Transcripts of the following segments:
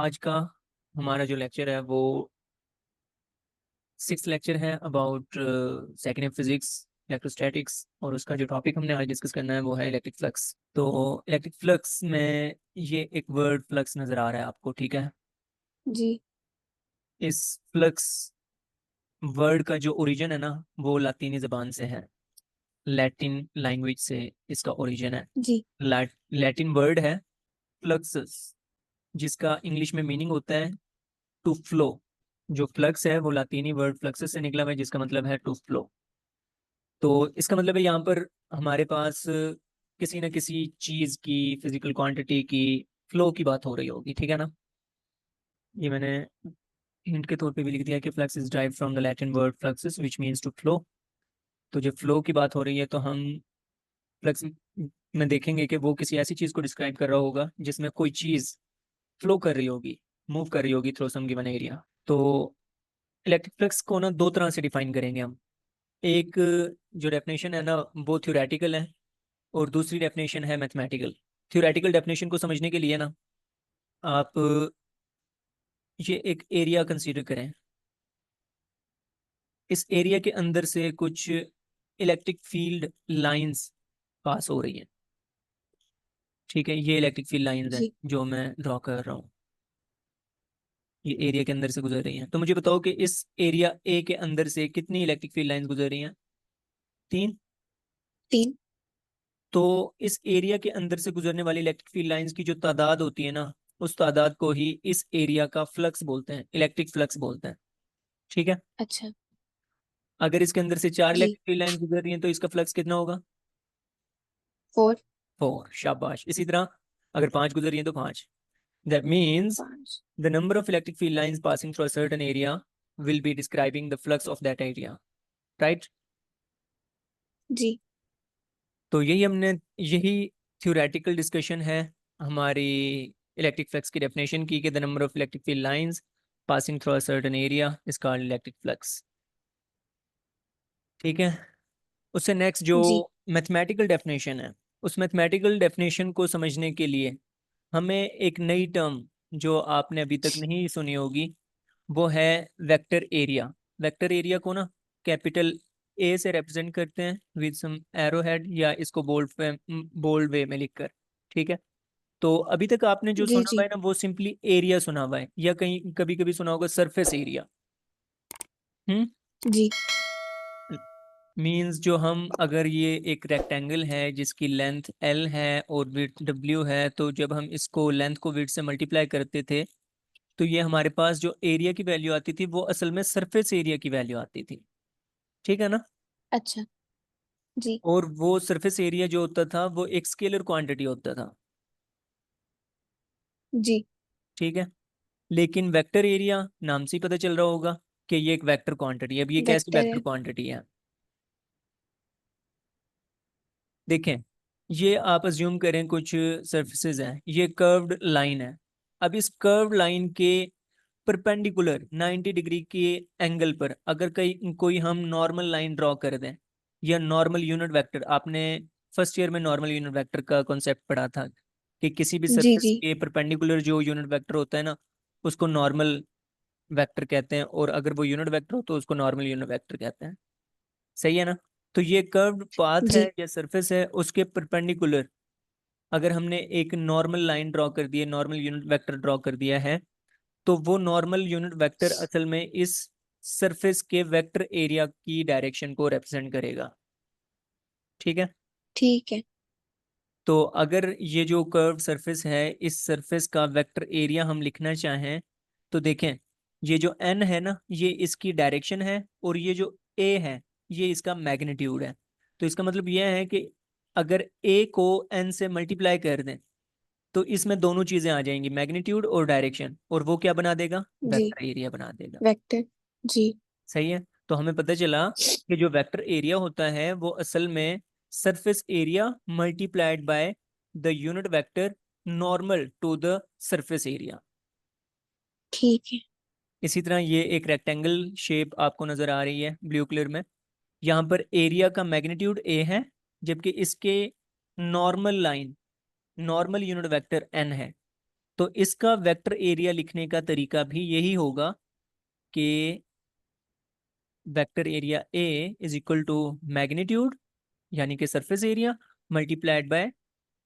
आज का हमारा जो लेक्चर है वो 6th लेक्चर है about second year physics electrostatics. और उसका जो टॉपिक हमने आज डिस्कस करना है वो है इलेक्ट्रिक फ्लक्स। तो इलेक्ट्रिक फ्लक्स में ये एक वर्ड फ्लक्स नज़र आ रहा है आपको, ठीक है। जी इस फ्लक्स वर्ड का जो ओरिजिन है ना वो लातीनी ज़बान से है, लैटिन लैंग्वेज से इसका ओरिजिन है। जी लैटिन वर्ड है फ्लक्सस, जिसका इंग्लिश में मीनिंग होता है टू फ्लो। जो फ्लक्स है वो लातीनी वर्ड फ्लक्सस से निकला हुआ है, जिसका मतलब है टू फ्लो। तो इसका मतलब है यहाँ पर हमारे पास किसी न किसी चीज की, फिजिकल क्वांटिटी की फ्लो की बात हो रही होगी, ठीक है ना। ये मैंने हिंट के तौर पे भी लिख दिया कि flux is drive from the Latin word fluxus which means to flow. तो जब फ्लो की बात हो रही है तो हम फ्लक्स में देखेंगे कि वो किसी ऐसी चीज को डिस्क्राइब कर रहा होगा जिसमें कोई चीज फ्लो कर रही होगी, मूव कर रही होगी थ्रू सम गिवन एरिया। तो इलेक्ट्रिक फ्लक्स को ना दो तरह से डिफाइन करेंगे हम। एक जो डेफिनेशन है ना वो थ्योरेटिकल है, और दूसरी डेफिनेशन है मैथमेटिकल। थ्योरेटिकल डेफिनेशन को समझने के लिए ना आप ये एक एरिया कंसीडर करें। इस एरिया के अंदर से कुछ इलेक्ट्रिक फील्ड लाइंस पास हो रही हैं, ठीक है। ये इलेक्ट्रिक फील्ड लाइंस हैं जी जो मैं ड्रॉ कर रहा हूँ, ये एरिया के अंदर से गुजर रही हैं। तो मुझे बताओ कि इस एरिया ए के अंदर से कितनी इलेक्ट्रिक फील्ड लाइंस गुजर रही हैं? 3। तीन। तो इस एरिया के अंदर से गुजरने वाली इलेक्ट्रिक फील्ड लाइंस की जो तादाद होती है ना, उस तादाद को ही इस एरिया का फ्लक्स बोलते हैं, इलेक्ट्रिक फ्लक्स बोलते हैं, ठीक है। अच्छा। अगर इसके अंदर से 4 जी इलेक्ट्रिक फील्ड लाइंस गुजर रही हैं तो इसका फ्लक्स कितना होगा? 4। 4। शाबाश। इसी तरह अगर 5 गुजर रही हैं तो 5। That means 5। the number of electric field lines passing through a certain area will be describing the flux of that area, right? जी तो यही theoretical discussion है हमारी इलेक्ट्रिक फ्लक्स की डेफिनेशन की कि the number of electric field lines passing through a certain area is called electric flux, ठीक है। उससे नेक्स्ट जो जी मैथमेटिकल डेफिनेशन है, उस मैथमेटिकल डेफिनेशन को समझने के लिए हमें एक नई टर्म जो आपने अभी तक नहीं सुनी होगी वो है वेक्टर एरिया। वेक्टर एरिया को ना कैपिटल ए से रिप्रेजेंट करते हैं विद सम एरो हेड, या इसको बोल्ड वे में लिखकर, ठीक है। तो अभी तक आपने जो जी सुना हुआ जी है ना वो सिंपली एरिया सुना हुआ है, या कहीं कभी कभी सुना होगा सरफेस एरिया। हम्म। जी मींस जो हम, अगर ये एक रेक्टेंगल है जिसकी लेंथ एल है और विड्थ डब्ल्यू है, तो जब हम इसको लेंथ को विड्थ से मल्टीप्लाई करते थे तो ये हमारे पास जो एरिया की वैल्यू आती थी वो असल में सरफेस एरिया की वैल्यू आती थी, ठीक है ना। अच्छा। जी और वो सरफेस एरिया जो होता था वो एक स्केलर क्वांटिटी होता था, जी ठीक है। लेकिन वेक्टर एरिया नाम से ही पता चल रहा होगा कि ये एक वेक्टर क्वांटिटी है। अब ये कैसी वेक्टर वेक्टर है। क्वांटिटी है? देखें, ये आप अज्यूम करें कुछ सरफेसेज हैं, ये कर्व्ड लाइन है। अब इस कर्व्ड लाइन के परपेंडिकुलर 90 डिग्री के एंगल पर अगर कोई हम नॉर्मल लाइन ड्रॉ कर दें, या नॉर्मल यूनिट वेक्टर, आपने फर्स्ट ईयर में नॉर्मल यूनिट वेक्टर का कॉन्सेप्ट पढ़ा था कि किसी भी जी सरफेस जी के परपेंडिकुलर जो यूनिट वेक्टर होता है ना उसको नॉर्मल वेक्टर कहते हैं, और अगर वो यूनिट वेक्टर हो तो उसको नॉर्मल यूनिट वेक्टर कहते हैं, सही है ना। तो ये कर्व्ड पाथ है जी या सरफेस है, उसके परपेंडिकुलर अगर हमने एक नॉर्मल लाइन ड्रॉ कर दी है, नॉर्मल यूनिट वेक्टर ड्रॉ कर दिया है, तो वो नॉर्मल यूनिट वेक्टर असल में इस सरफेस के वेक्टर एरिया की डायरेक्शन को रिप्रेजेंट करेगा, ठीक है। ठीक है। तो अगर ये जो कर्व्ड सरफेस है, इस सरफेस का वेक्टर एरिया हम लिखना चाहें तो देखें, ये जो n है ना ये इसकी डायरेक्शन है, और ये जो a है ये इसका मैग्नीट्यूड है। तो इसका मतलब यह है कि अगर a को n से मल्टीप्लाई कर दें तो इसमें दोनों चीजें आ जाएंगी, मैग्नीट्यूड और डायरेक्शन, और वो क्या बना देगा? जी वेक्टर एरिया बना देगा, वेक्टर। जी सही है। तो हमें पता चला कि जो वेक्टर एरिया होता है वो असल में surface area multiplied by the unit vector normal to the surface area. ठीक है। इसी तरह ये एक रेक्टेंगल शेप आपको नजर आ रही है ब्लू कलर में। यहाँ पर एरिया का मैग्नीट्यूड ए है, जबकि इसके normal line, normal unit vector N है। तो इसका वेक्टर एरिया लिखने का तरीका भी यही होगा कि vector area A is equal to magnitude यानी कि surface area multiplied by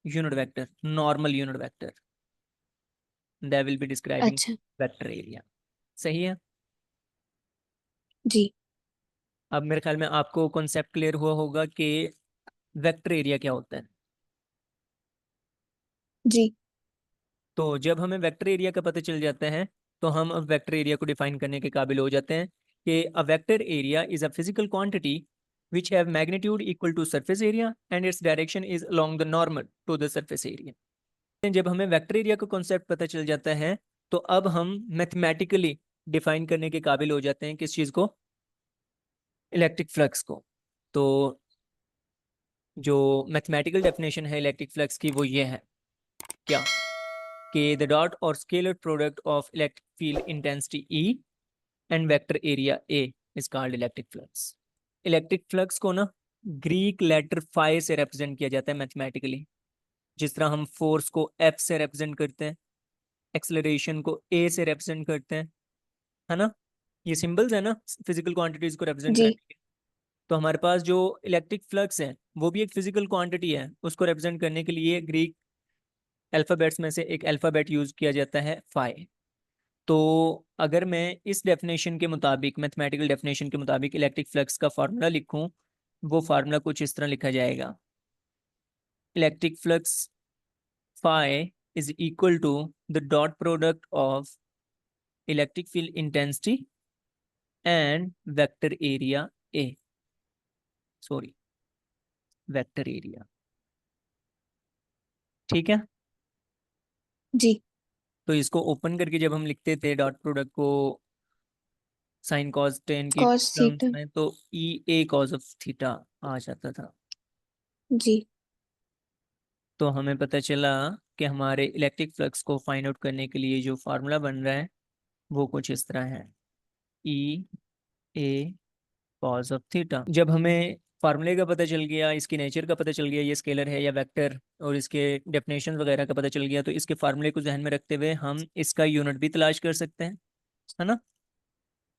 unit vector, normal unit vector, that will be describing अच्छा। Vector area. सही है। जी। अब मेरे ख्याल में आपको कॉन्सेप्ट क्लियर हुआ होगा कि वेक्टर एरिया क्या होता है। जी। तो जब हमें वेक्टर एरिया का पता चल जाता है तो हम अब वेक्टर एरिया को डिफाइन करने के काबिल हो जाते हैं कि a vector area is a physical quantity which have magnitude equal to surface area and its direction is along the normal to the surface area। जब हमें वेक्टर एरिया का कॉन्सेप्ट पता चल जाता है तो अब हम मैथमेटिकली डिफाइन करने के काबिल हो जाते हैं किस चीज को, इलेक्ट्रिक फ्लक्स को। तो जो मैथमेटिकल डेफिनेशन है इलेक्ट्रिक फ्लक्स की वो ये है, क्या कि द डॉट और scalar product of electric field intensity E and vector area A is called electric flux. Electric flux को ना ग्रीक लेटर फाई से रिप्रेजेंट किया जाता है मैथमेटिकली। जिस तरह हम फोर्स को F से रिप्रेजेंट करते हैं, एक्सेलरेशन को A से रिप्रेजेंट करते हैं, है ना, ये सिंबल्स है ना फिजिकल क्वांटिटीज को रिप्रेजेंट जी। करने के। तो हमारे पास जो इलेक्ट्रिक फ्लक्स है वो भी एक फिजिकल क्वांटिटी है, उसको रिप्रेजेंट करने के लिए ग्रीक अल्फाबेट्स में से एक अल्फाबेट यूज किया जाता है फाई। तो अगर मैं इस डेफिनेशन के मुताबिक, मैथमेटिकल डेफिनेशन के मुताबिक इलेक्ट्रिक फ्लक्स का फार्मूला लिखूं, वो फार्मूला कुछ इस तरह लिखा जाएगा, electric flux phi is equal to the dot product of electric field intensity and vector area A, sorry vector area. ठीक है। जी। तो इसको ओपन करके जब हम लिखते थे डॉट प्रोडक्ट को साइन कॉस टेन की कॉस टर्म्स थीटा। में, तो E A cos of theta आ जाता था। जी। तो हमें पता चला कि हमारे इलेक्ट्रिक फ्लक्स को फाइंड आउट करने के लिए जो फार्मूला बन रहा है वो कुछ इस तरह है, ई ए कॉस ऑफ थीटा। जब हमें फार्मूले का पता चल गया, इसकी नेचर का पता चल गया, ये स्केलर है या वेक्टर, और इसके डेफिनेशन वगैरह का पता चल गया, तो इसके फार्मूले को जहन में रखते हुए हम इसका यूनिट भी तलाश कर सकते हैं, है ना।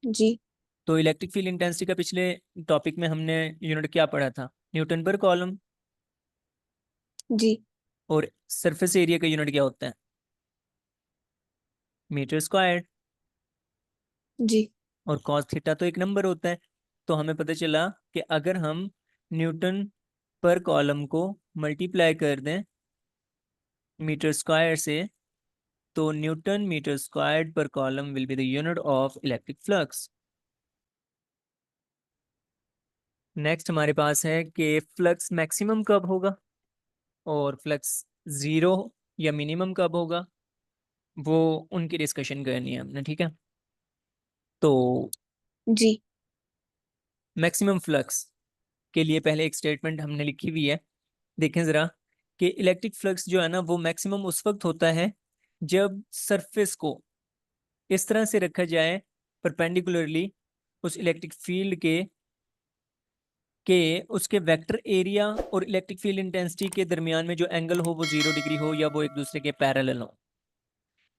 जी। तो इलेक्ट्रिक फील्ड इंटेंसिटी का पिछले टॉपिक में हमने यूनिट क्या पढ़ा था, न्यूटन पर कॉलम। जी। और सरफेस एरिया का यूनिट क्या होता है, मीटर स्क्वायर। जी। और कॉस थीटा तो एक नंबर होता है। तो हमें पता चला कि अगर हम न्यूटन पर कॉलम को मल्टीप्लाई कर दें मीटर स्क्वायर से, तो न्यूटन मीटर स्क्वायर्ड पर column will be the unit of electric flux. Next हमारे पास है कि फ्लक्स मैक्सिमम कब होगा और फ्लक्स जीरो या मिनिमम कब होगा, वो उनकी डिस्कशन करनी है हमने। ठीक है। तो जी। मैक्सिमम फ्लक्स के लिए पहले एक स्टेटमेंट हमने लिखी हुई है, देखें जरा, कि इलेक्ट्रिक फ्लक्स जो है ना वो मैक्सिमम उस वक्त होता है जब सरफेस को इस तरह से रखा जाए परपेंडिकुलरली उस इलेक्ट्रिक फील्ड के उसके वेक्टर एरिया और इलेक्ट्रिक फील्ड इंटेंसिटी के दरमियान में जो एंगल हो वो 0 डिग्री हो या वो एक दूसरे के पैरेलल हो।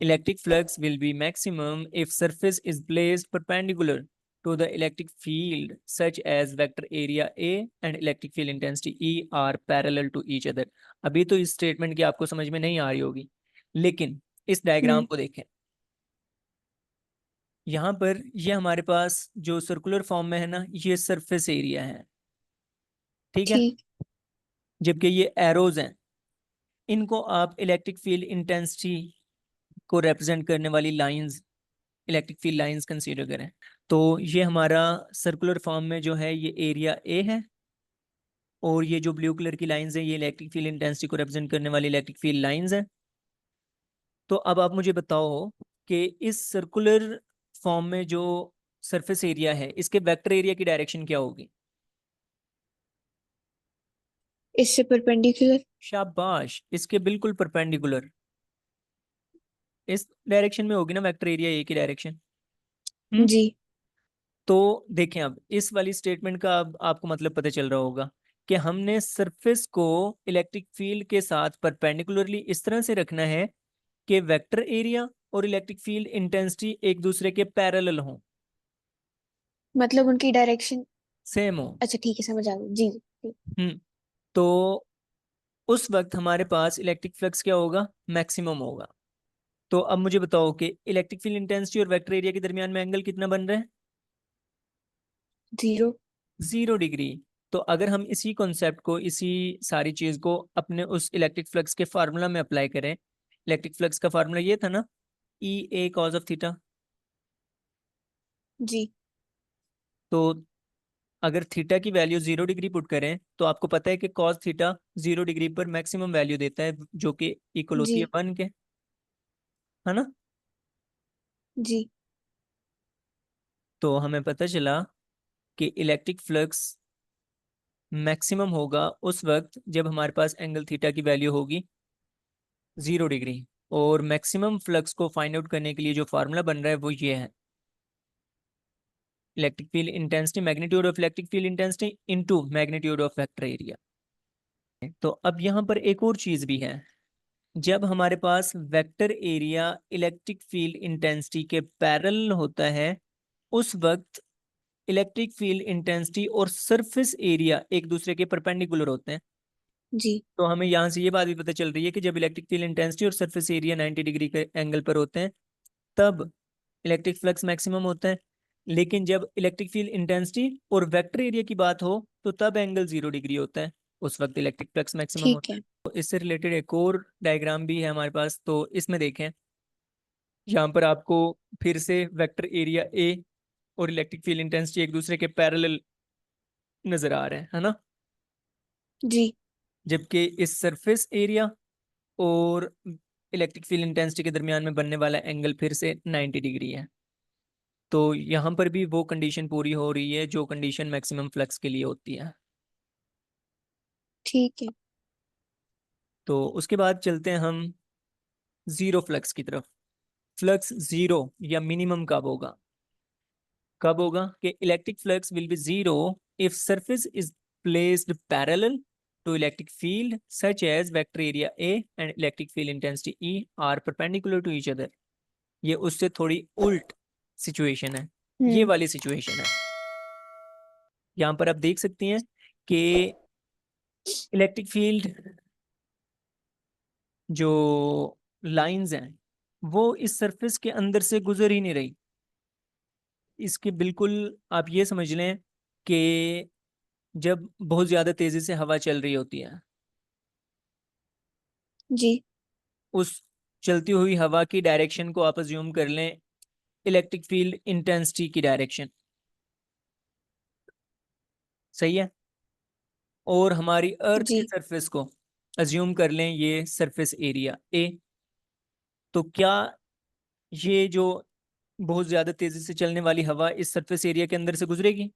Electric flux will be maximum if surface is placed perpendicular to the electric field such as vector area A and electric field intensity E are parallel to each other। अभी तो इस स्टेटमेंट की आपको समझ में नहीं आ रही होगी, लेकिन इस डायग्राम हम्म। को देखें। यहाँ पर ये हमारे पास जो सर्कुलर फॉर्म में है ना, ये सरफेस एरिया है, ठीक है। ठीक। जबकि ये एरोज हैं, इनको आप इलेक्ट्रिक फील्ड इंटेंसिटी को रिप्रेजेंट करने वाली lines, electric field lines consider करें। तो ये हमारा सर्कुलर फॉर्म में जो है ये एरिया ए है, और ये जो ब्लू कलर की लाइंस है ये इलेक्ट्रिक फील्ड इंटेंसिटी को रिप्रेजेंट करने वाली इलेक्ट्रिक फील्ड लाइंस है। तो अब आप मुझे बताओ कि इस सर्कुलर फॉर्म में जो सरफेस एरिया है इसके वेक्टर एरिया की डायरेक्शन क्या होगी। इससे परपेंडिकुलर। शाबाश, इसके बिल्कुल परपेंडिकुलर इस डायरेक्शन में होगी ना वेक्टर एरिया ए की डायरेक्शन। जी। तो देखें, अब इस वाली स्टेटमेंट का अब आपको मतलब पता चल रहा होगा कि हमने सरफेस को इलेक्ट्रिक फील्ड के साथ परपेंडिकुलरली इस तरह से रखना है कि वेक्टर एरिया और इलेक्ट्रिक फील्ड इंटेंसिटी एक दूसरे के पैरेलल हों, मतलब उनकी डायरेक्शन। सेम हो। अच्छा ठीक है, समझ आ गई। जी जी। तो उस वक्त हमारे पास इलेक्ट्रिक फ्लक्स क्या होगा, मैक्सिमम होगा। तो अब मुझे बताओ कि इलेक्ट्रिक फील्ड इंटेंसिटी और वेक्टर एरिया के दरमियान में एंगल कितना बन रहा है, 0। 0 डिग्री। तो अगर हम इसी कॉन्सेप्ट को, इसी सारी चीज को अपने उस इलेक्ट्रिक फ्लक्स के फार्मूला में अप्लाई करें, इलेक्ट्रिक फ्लक्स का फार्मूला ये था ना, ई ए कॉज ऑफ थीटा। जी तो अगर थीटा की वैल्यू 0 डिग्री पुट करें तो आपको पता है कि कॉस थीटा 0 डिग्री पर मैक्सिमम वैल्यू देता है, जो कि इक्वल जी होती है 1 के, है ना। जी। तो हमें पता चला कि इलेक्ट्रिक फ्लक्स मैक्सिमम होगा उस वक्त जब हमारे पास एंगल थीटा की वैल्यू होगी 0 डिग्री। और मैक्सिमम फ्लक्स को फाइंड आउट करने के लिए जो फार्मूला बन रहा है वो ये है, electric field intensity, magnitude of electric field intensity into magnitude of vector area. तो अब यहाँ पर एक और चीज भी है, जब हमारे पास vector area electric field intensity के पैरेलल होता है, उस वक्त इलेक्ट्रिक फील्ड इंटेंसिटी और सरफेस एरिया एक दूसरे के परपेंडिकुलर होते हैं। जी तो हमें यहाँ से ये बात भी पता चल रही है कि जब इलेक्ट्रिक फील्ड इंटेंसिटी और सरफेस एरिया 90 डिग्री के एंगल पर होते हैं तब इलेक्ट्रिक फ्लक्स मैक्सिमम होता है। लेकिन जब इलेक्ट्रिक फील्ड इंटेंसिटी और वेक्टर एरिया की बात हो तो तब एंगल 0 डिग्री होता है, उस वक्त इलेक्ट्रिक फ्लक्स मैक्सिमम ठीक होता है। है। तो इससे रिलेटेड एक और डायग्राम भी है हमारे पास, तो इसमें देखें, यहाँ पर आपको फिर से वेक्टर एरिया ए और इलेक्ट्रिक फील्ड इंटेंसिटी एक दूसरे के पैरेलल नजर आ रहे हैं, है ना। जी जबकि इस सरफेस एरिया और इलेक्ट्रिक फील्ड इंटेंसिटी के दरमियान में बनने वाला एंगल फिर से 90 डिग्री है। तो यहाँ पर भी वो कंडीशन पूरी हो रही है जो कंडीशन मैक्सिमम फ्लक्स के लिए होती है। ठीक है। तो उसके बाद चलते हैं हम जीरो फ्लक्स की तरफ। फ्लक्स जीरो या मिनिमम कब होगा, कब होगा कि electric flux will be zero if surface is placed parallel to electric field such as vector area A and electric field intensity E are perpendicular to each other। ये उससे थोड़ी उल्ट सिचुएशन है, ये हम्म। वाली सिचुएशन है। यहाँ पर आप देख सकती हैं कि इलेक्ट्रिक फील्ड जो लाइंस हैं वो इस सरफेस के अंदर से गुजर ही नहीं रही। इसके बिल्कुल आप ये समझ लें कि जब बहुत ज़्यादा तेज़ी से हवा चल रही होती है, जी उस चलती हुई हवा की डायरेक्शन को आप अज्यूम कर लें इलेक्ट्रिक फील्ड इंटेंसिटी की डायरेक्शन, सही है। और हमारी अर्थ के जी सरफेस को अज्यूम कर लें ये सरफेस एरिया ए। तो क्या ये जो बहुत ज्यादा तेजी से चलने वाली हवा इस सरफेस एरिया के अंदर से गुजरेगी,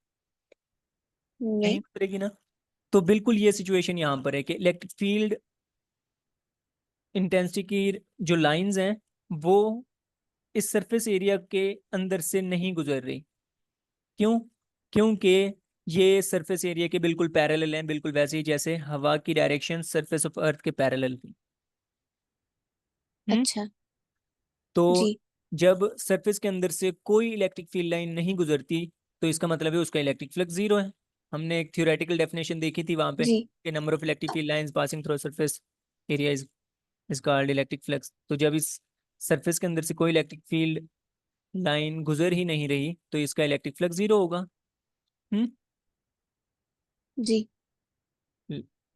नहीं नहीं। गुजरेगी ना। तो बिल्कुल ये सिचुएशन यहाँ पर है कि इलेक्ट्रिक फील्ड इंटेंसिटी की जो लाइंस हैं वो इस सरफेस एरिया के अंदर से नहीं गुजर रही। क्यों, क्योंकि ये सरफेस एरिया के बिल्कुल पैरेलल हैं, बिल्कुल वैसे ही जैसे हवा की डायरेक्शन सरफेस ऑफ अर्थ के पैरेलल थी। हम्म। अच्छा। तो जी जब सरफेस के अंदर से कोई इलेक्ट्रिक फील्ड लाइन नहीं गुजरती तो इसका मतलब है उसका इलेक्ट्रिक फ्लक्स जीरो है। हमने एक थ्योरेटिकल डेफिनेशन देखी थी वहां पे जी। कि number of electric field lines passing through surface area is called electric flux. तो जब इस सरफेस के अंदर से कोई इलेक्ट्रिक फील्ड लाइन गुजर ही नहीं रही तो इसका इलेक्ट्रिक फ्लक्स जीरो होगा। हम्म। जी।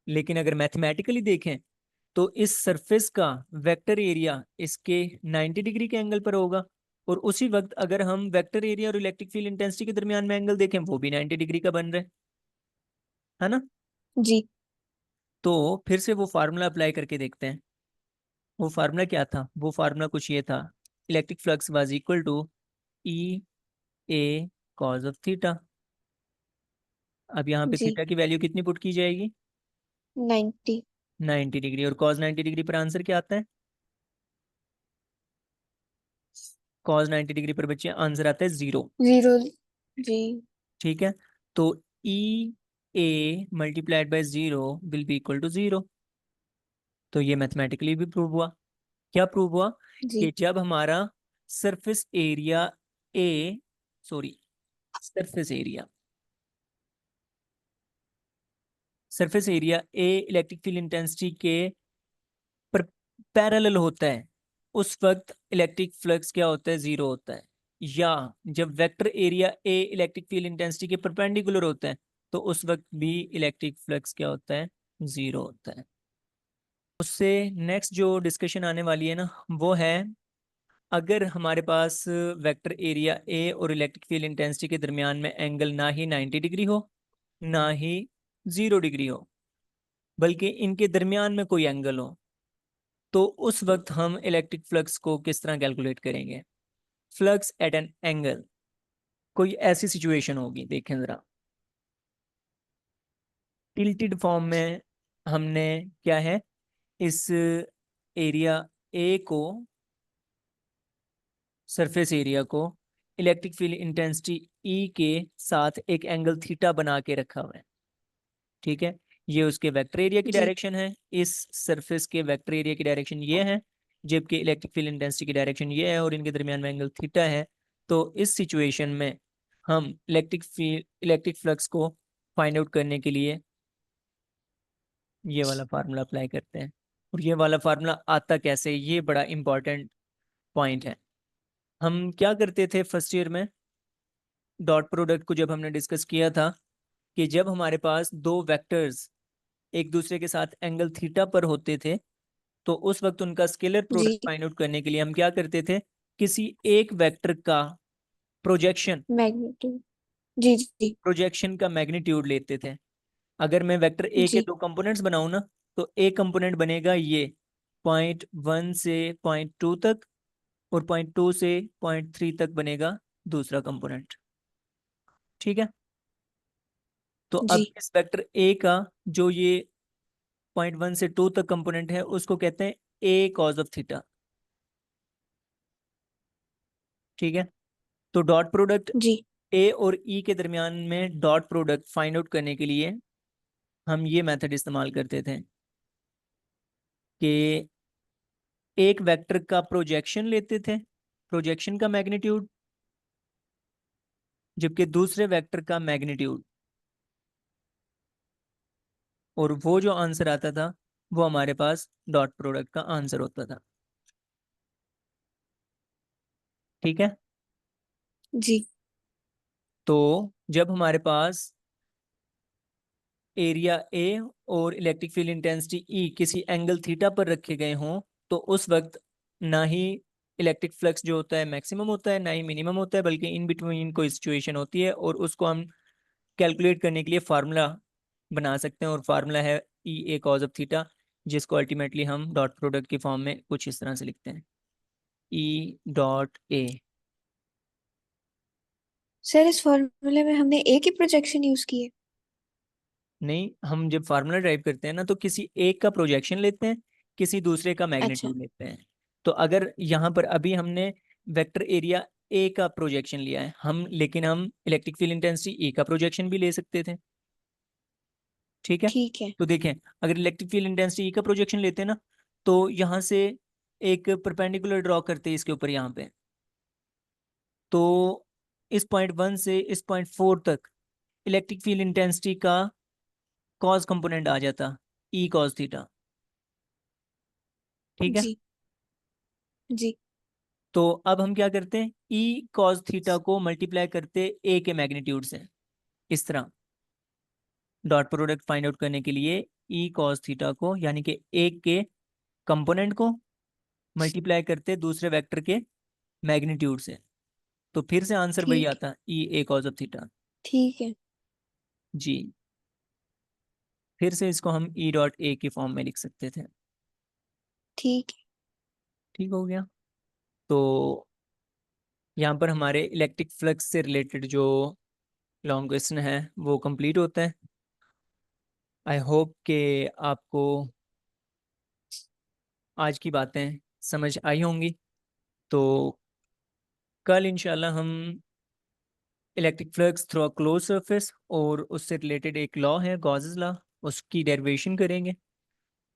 लेकिन अगर मैथमेटिकली देखें तो इस सरफेस का वेक्टर एरिया इसके 90 डिग्री के एंगल पर होगा, और उसी वक्त अगर हम वेक्टर एरिया और इलेक्ट्रिक फील्ड इंटेंसिटी के दरमियान में एंगल देखें वो भी 90 डिग्री का बन रहा है ना। जी तो फिर से वो फार्मूला अप्लाई करके देखते हैं। वो फार्मूला क्या था, वो फार्मूला कुछ ये था, electric flux was equal to E A cos of theta. अब यहाँ पे जी। थीटा की वैल्यू कितनी पुट की जाएगी, 90। 90 डिग्री, और कॉज 90 डिग्री पर आंसर क्या आता है, कॉज 90 डिग्री पर बच्चे आंसर आता है 0। 0। जी ठीक है। तो E A multiplied by 0 will be equal to 0। तो ये मैथमेटिकली भी प्रूव हुआ। क्या प्रूव हुआ जी। कि जब हमारा surface area A, sorry, surface area surface area A electric field intensity के पर पैरेलल होता है, उस वक्त इलेक्ट्रिक फ्लक्स क्या होता है, जीरो होता है। या जब वेक्टर एरिया ए इलेक्ट्रिक फील्ड इंटेंसिटी के परपेंडिकुलर होता है, तो उस वक्त भी इलेक्ट्रिक फ्लक्स क्या होता है, जीरो होता है। उससे नेक्स्ट जो डिस्कशन आने वाली है ना, वो है अगर हमारे पास वेक्टर एरिया ए और इलेक्ट्रिक फील्ड इंटेंसिटी के दरमियान में एंगल ना ही 90 डिग्री हो, ना ही 0 डिग्री हो, बल्कि इनके दरमियान में कोई एंगल हो, तो उस वक्त हम इलेक्ट्रिक फ्लक्स को किस तरह कैलकुलेट करेंगे। फ्लक्स एट एन एंगल, कोई ऐसी सिचुएशन होगी, देखें जरा। टिल्टेड फॉर्म में हमने क्या है, इस एरिया ए को, सरफेस एरिया को इलेक्ट्रिक फील्ड इंटेंसिटी ई के साथ एक एंगल थीटा बना के रखा हुआ है। ठीक है, ये उसके वेक्टर एरिया की जी। डायरेक्शन है, इस सरफेस के वेक्टर एरिया की डायरेक्शन ये है, जबकि इलेक्ट्रिक फील्ड इंटेंसिटी की डायरेक्शन ये है, और इनके दरमियान में एंगल थीटा है। तो इस सिचुएशन में हम इलेक्ट्रिक फ्लक्स को फाइंड आउट करने के लिए ये वाला फार्मूला अप्लाई करते हैं। और ये वाला फार्मूला आता कैसे, ये बड़ा इंपॉर्टेंट पॉइंट है। हम क्या करते थे फर्स्ट ईयर में, डॉट प्रोडक्ट को जब हमने डिस्कस किया था, कि जब हमारे पास दो वेक्टर्स एक दूसरे के साथ एंगल थीटा पर होते थे, तो उस वक्त उनका स्केलर प्रोडक्ट जी। फाइंड आउट करने के लिए हम क्या करते थे, किसी एक वेक्टर का प्रोजेक्शन मैग्नीट्यूड। जी जी। प्रोजेक्शन का मैग्नीट्यूड लेते थे। अगर मैं वेक्टर ए के जी। दो कंपोनेंट्स बनाऊं ना, तो एक कंपोनेंट बनेगा ये .1 से .2 तक, और .2 से .3 तक बनेगा दूसरा कंपोनेंट। ठीक है, तो अब जी। इस वेक्टर ए का जो ये .1 से 2 तक कंपोनेंट है, उसको कहते हैं ए कॉज ऑफ थीटा। ठीक है, तो डॉट प्रोडक्ट जी। ए और ई के दरमियान में डॉट प्रोडक्ट फाइंड आउट करने के लिए हम ये मेथड इस्तेमाल करते थे कि एक वेक्टर का प्रोजेक्शन लेते थे, प्रोजेक्शन का मैग्नीट्यूड, जबकि दूसरे वेक्टर का मैग्नीट्यूड, और वो जो आंसर आता था वो हमारे पास डॉट प्रोडक्ट का आंसर होता था। ठीक है, जी। तो जब हमारे पास एरिया ए और इलेक्ट्रिक फील्ड इंटेंसिटी ई किसी एंगल थीटा पर रखे गए हों, तो उस वक्त ना ही इलेक्ट्रिक फ्लक्स जो होता है मैक्सिमम होता है, ना ही मिनिमम होता है, बल्कि इन बिटवीन कोई सिचुएशन होती है, और उसको हम कैलकुलेट करने के लिए फार्मूला बना सकते हैं, और फार्मूला है ई ए कॉज ऑफ थीटा, जिसको अल्टीमेटली हम डॉट प्रोडक्ट की फॉर्म में कुछ इस तरह से लिखते हैं, ई डॉट ए। सर इस फॉर्मूले में हमने एक ही प्रोजेक्शन यूज की है। नहीं, हम जब फार्मूला ड्राइव करते हैं ना, तो किसी एक का प्रोजेक्शन लेते हैं, किसी दूसरे का अच्छा। मैग्नीट्यूड लेते हैं। तो अगर यहाँ पर अभी हमने वेक्टर एरिया ए का प्रोजेक्शन लिया है हम, लेकिन हम इलेक्ट्रिक फील्ड इंटेंसिटी ए का प्रोजेक्शन भी ले सकते थे। ठीक है, ठीक है। तो देखें, अगर इलेक्ट्रिक फील्ड इंटेंसिटी ई का प्रोजेक्शन लेते हैं ना, तो यहाँ से एक परपेंडिकुलर ड्रॉ करते हैं इसके ऊपर यहाँ पे, तो इस .1 से इस .4 तक इलेक्ट्रिक फील्ड इंटेंसिटी का कॉस कंपोनेंट आ जाता, ई कॉस थीटा। ठीक है, जी। जी। तो अब हम क्या करते हैं, ई कॉस थीटा को मल्टीप्लाई करते ए के मैग्नीट्यूड से, इस तरह डॉट प्रोडक्ट फाइंड आउट करने के लिए ई कॉस थीटा को, यानी कि एक के कंपोनेंट को मल्टीप्लाई करते दूसरे वेक्टर के मैग्नीट्यूड से, तो फिर से आंसर वही ठीक। आता, ई ए कॉस ऑफ थीटा। ठीक है। जी, फिर से इसको हम ई डॉट ए की फॉर्म में लिख सकते थे। ठीक है। ठीक हो गया, तो यहाँ पर हमारे इलेक्ट्रिक फ्लक्स से रिलेटेड जो लॉन्ग क्वेश्चन है वो कंप्लीट होता है। आई होप कि आपको आज की बातें समझ आई होंगी। तो कल इंशाल्लाह हम electric flux through a close surface और उससे रिलेटेड एक लॉ है गॉसेस लॉ, उसकी डेरिवेशन करेंगे।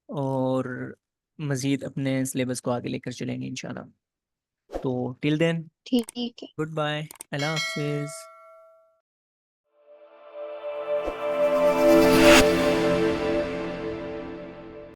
और मज़ीद अपने सिलेबस को आगे लेकर चलेंगे इंशाल्लाह। तो टिल देन ठीक है। गुड बाय, अल्लाह हाफिज़।